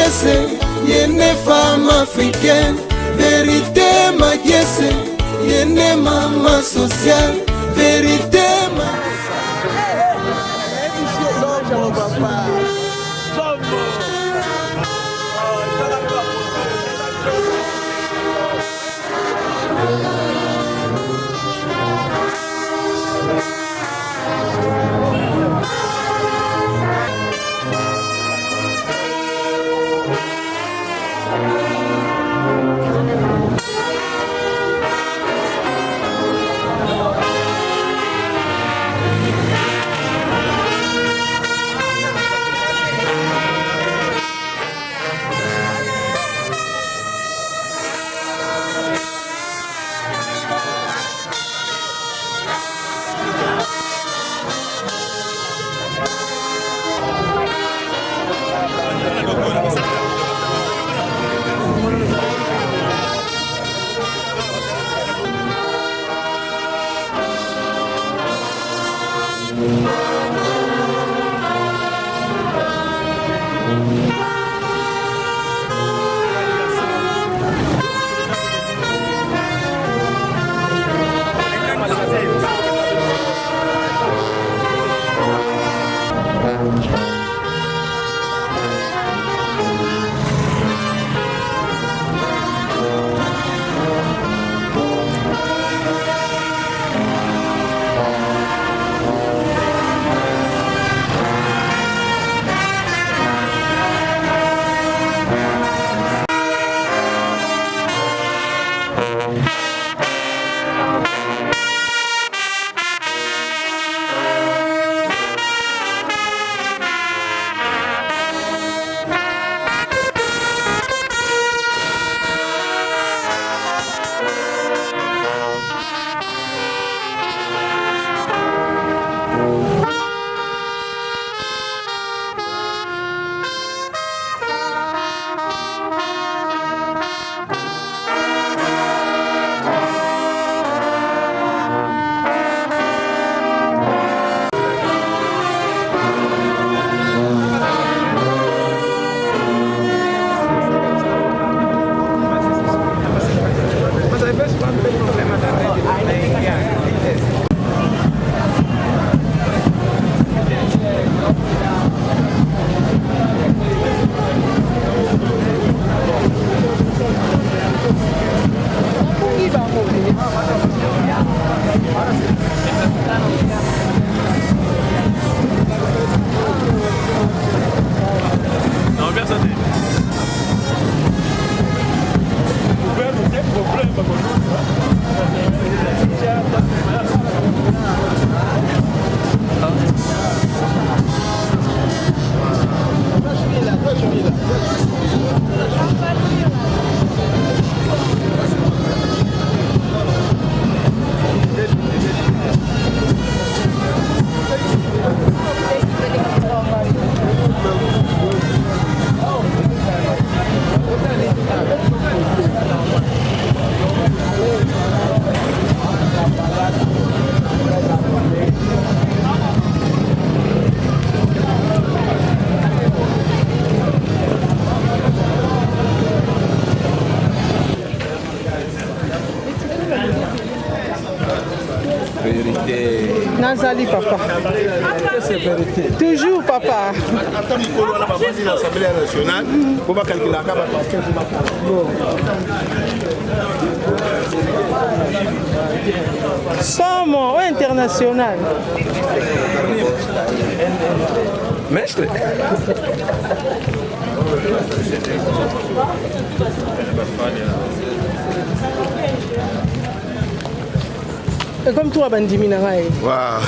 Magiese, yene femme africaine. Vérité Magiese, yene maman sociale. Vérité Nazali papa. C'est vérité. Toujours papa. Sommes international. Mestre. Et comme toi, Bandimi Naraï. Waouh.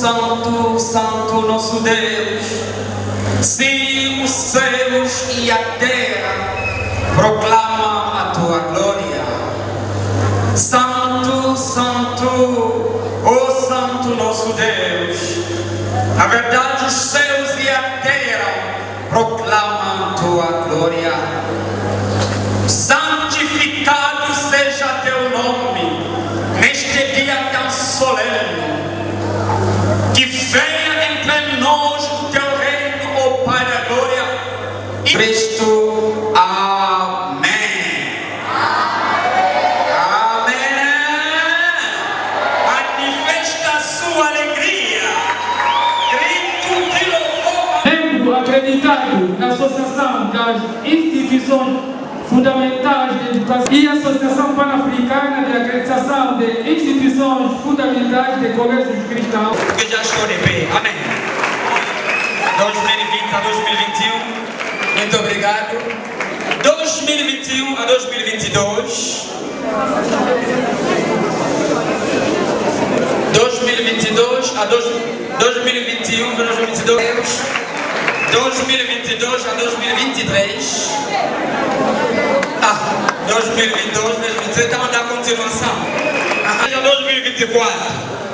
Santo, Santo nosso Deus, sim, os céus e a terra proclamam a tua glória. Santo, Santo, ó Santo nosso Deus, na verdade os céus e a terra proclamam a tua glória. Santificado seja teu nome neste dia tão solene. Que venha entre nós o teu reino, ó Pai da glória, e Cristo. Amém. Amém. Manifesta a sua alegria. Grito de louvor. Membro acreditado na Associação das Instituições Fundamentais de Educação e Associação Pan-Africana de Acreditação de Instituições Fundamentais de Colégios Cristãos. Que já estou de pé. Amém. 2020 a 2021. Muito obrigado. 2021 a 2022. 2022 a 2021 a 2022. 2022 a 2023. 2022, 2023, estamos na continuação. 2024.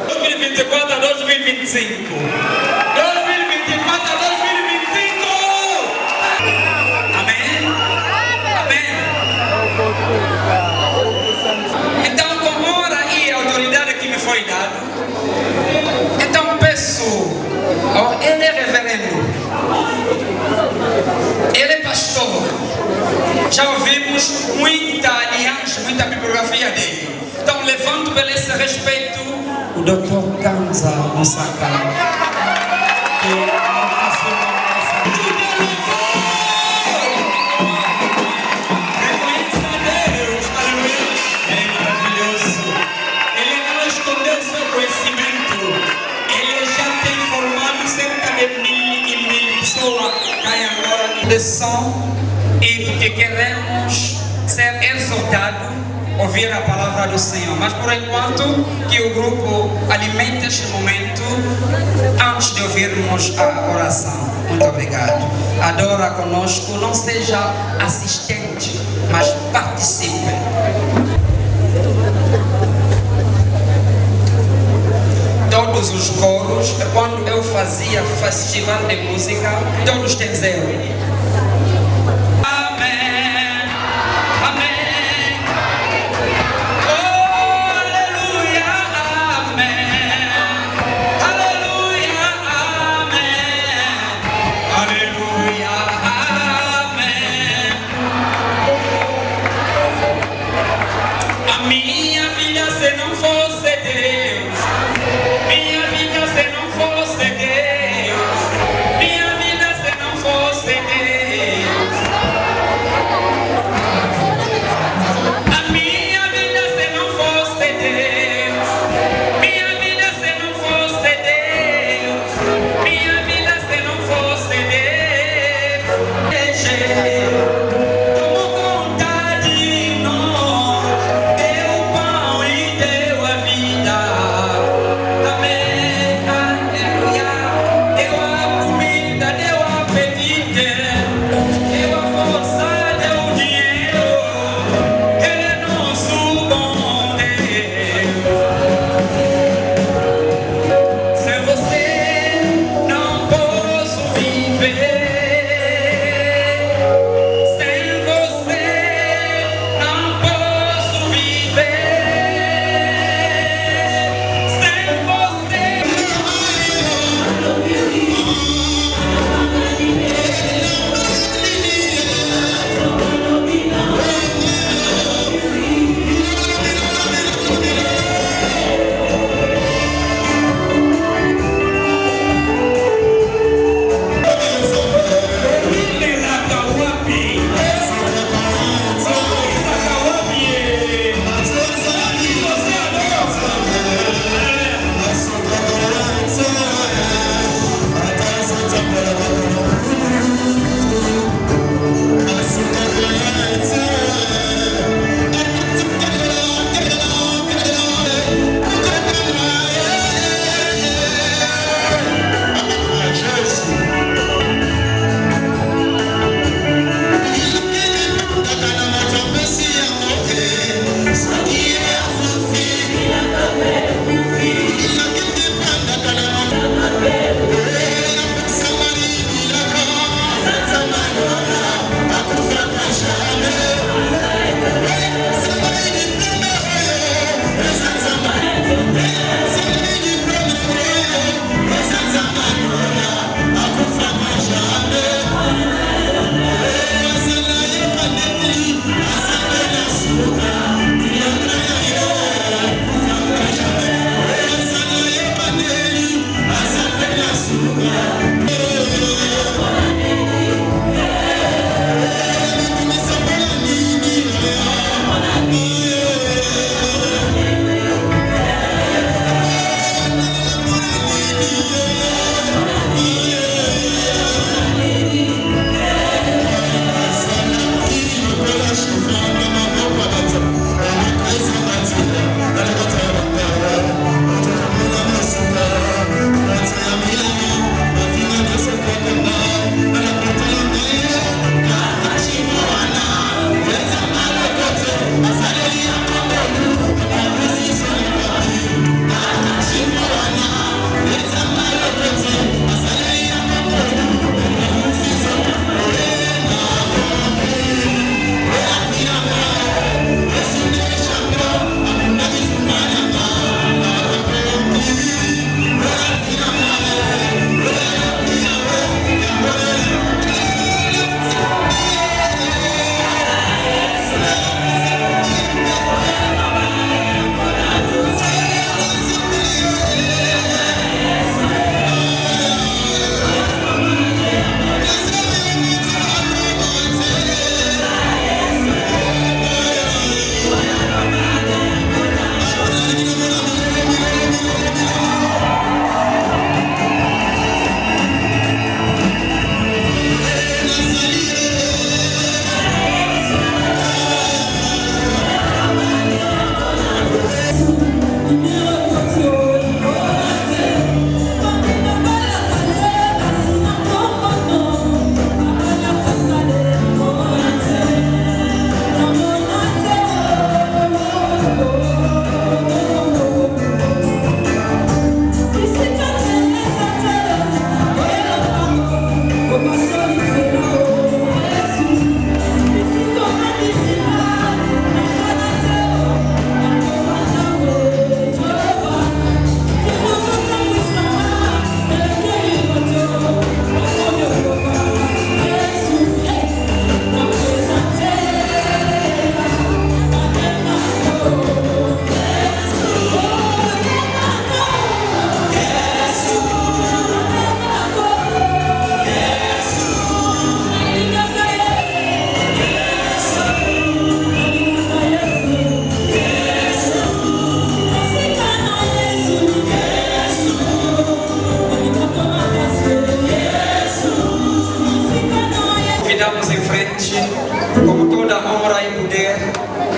2024 a 2025. 2024 a 2025. Amém? Amém? Então, com hora e autoridade que me foi dada, então peço, ele é reverendo, ele é pastor. Já ouvimos muita aliança, muita bibliografia dele. Então levanto pelo esse respeito o Dr. Kanza Musaka. Reconheça Deus, aleluia. Ele é maravilhoso. Ele não escondeu seu conhecimento. Ele já tem formado cerca de 1.000 pessoas que agora em lição. E porque queremos ser exortados a ouvir a palavra do Senhor. Mas por enquanto que o grupo alimente este momento antes de ouvirmos a oração. Muito obrigado. Adora conosco, não seja assistente, mas participe. Todos os coros, quando eu fazia festival de música, todos têm 0. Minha vida se não fosse Deus,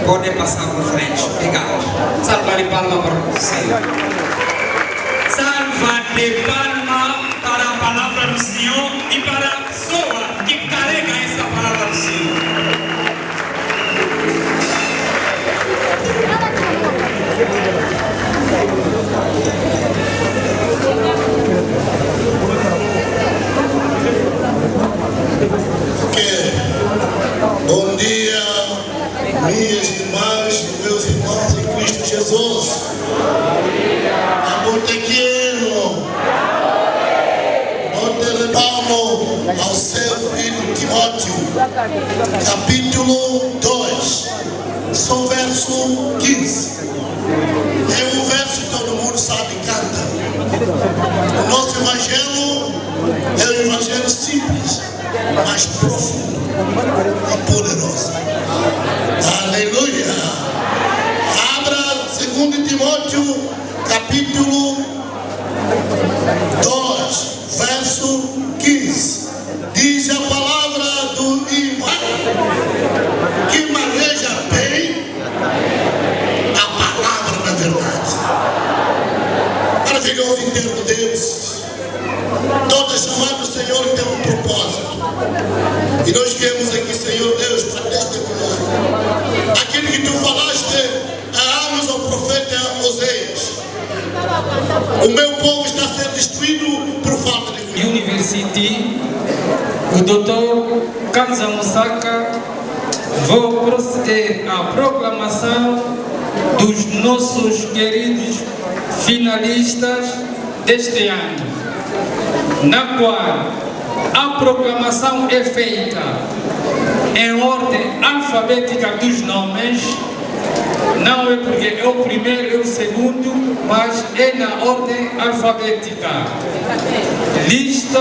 Pode passar por frente. Obrigado. Salva de palma para você. Salva de palma para a palavra do Senhor e para a pessoa que carrega essa palavra do Senhor. Bom dia, minhas irmãs e meus irmãos em Cristo Jesus. Amor pequeno. Palmo ao seu filho Timóteo, capítulo 2, só verso 15. É um verso que todo mundo sabe e canta. O nosso evangelho é um evangelho simples, mas profundo e poderoso. Aleluia! Abra 2 Timóteo, capítulo 2, verso 15. Diz a palavra do irmão que maneja bem a palavra da verdade. Maravilhoso em termos de Deus. Toda chamada do Senhor tem um propósito. E nós viemos aqui, Senhor Deus, para testemunhar aquilo que tu falaste há anos ao profeta Oséias. O meu povo está sendo destruído por falta de cuidado. University, o Dr. Kanza Musaka, vou proceder à proclamação dos nossos queridos finalistas deste ano, na qual a proclamação é feita em ordem alfabética dos nomes. Não é porque é o primeiro e o segundo, mas é na ordem alfabética. Lista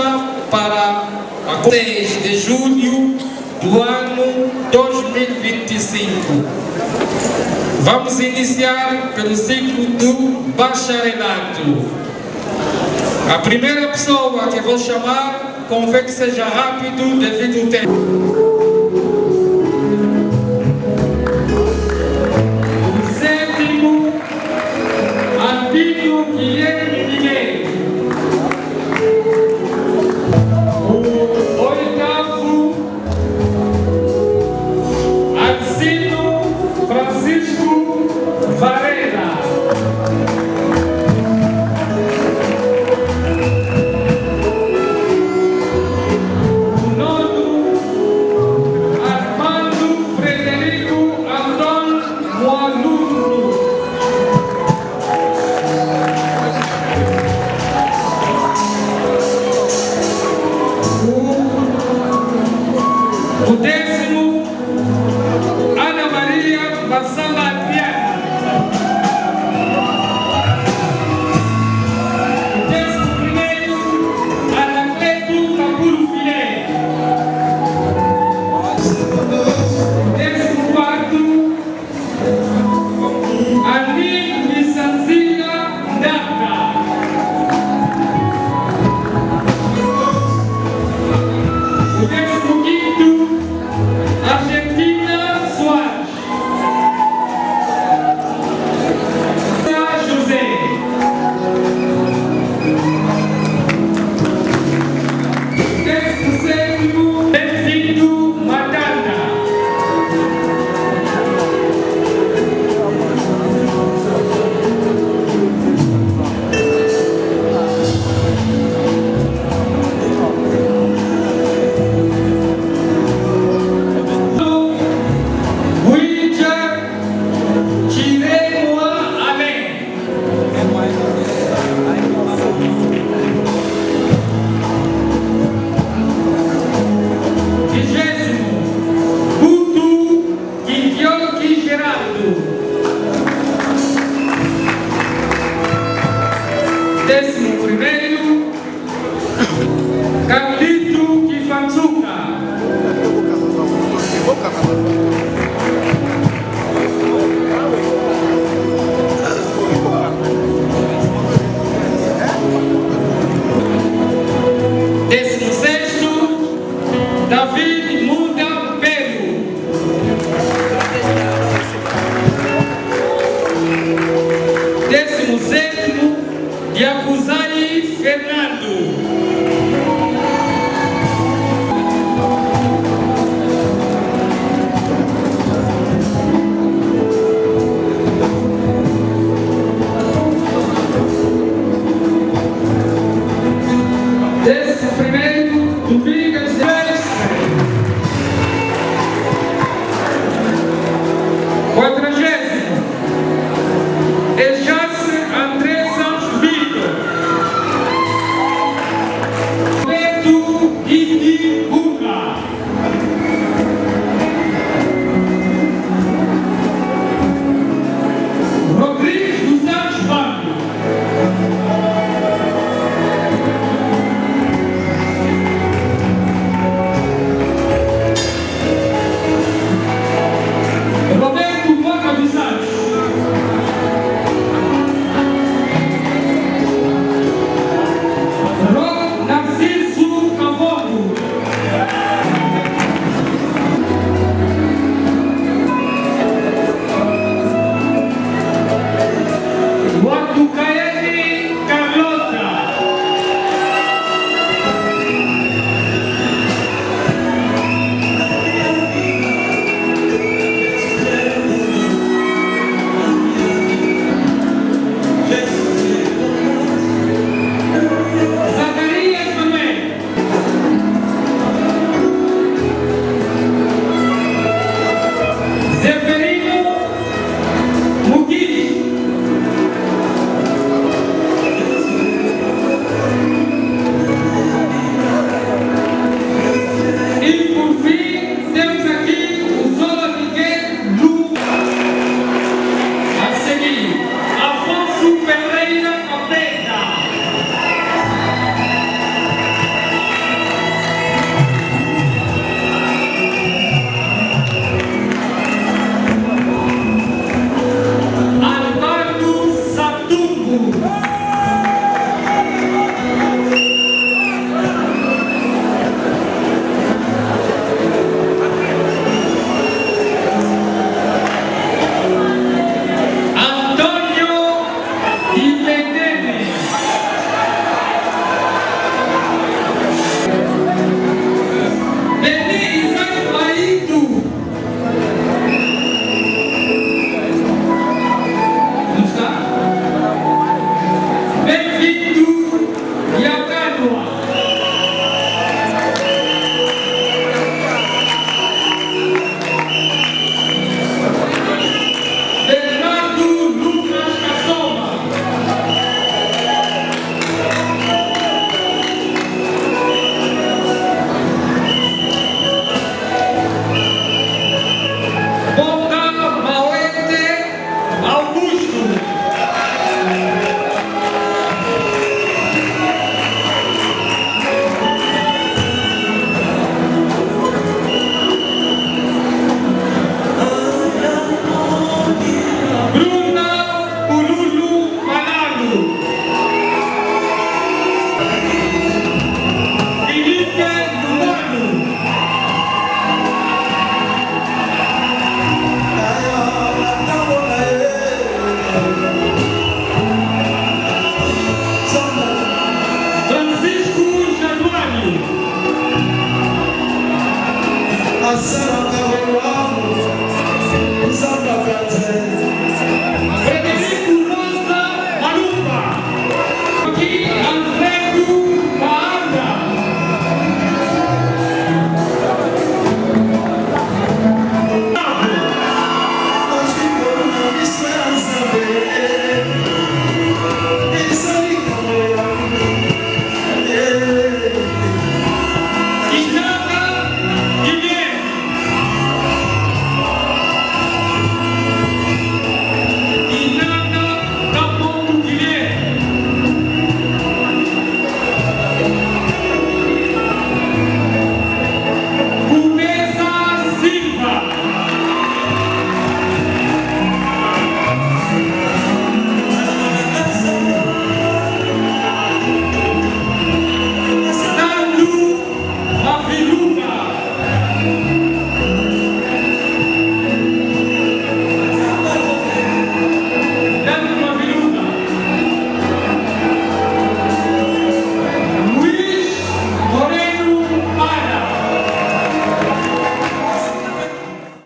para a 6 de julho do ano 2025. Vamos iniciar pelo ciclo do bacharelato. A primeira pessoa que vou chamar, convém que seja rápido devido ao tempo.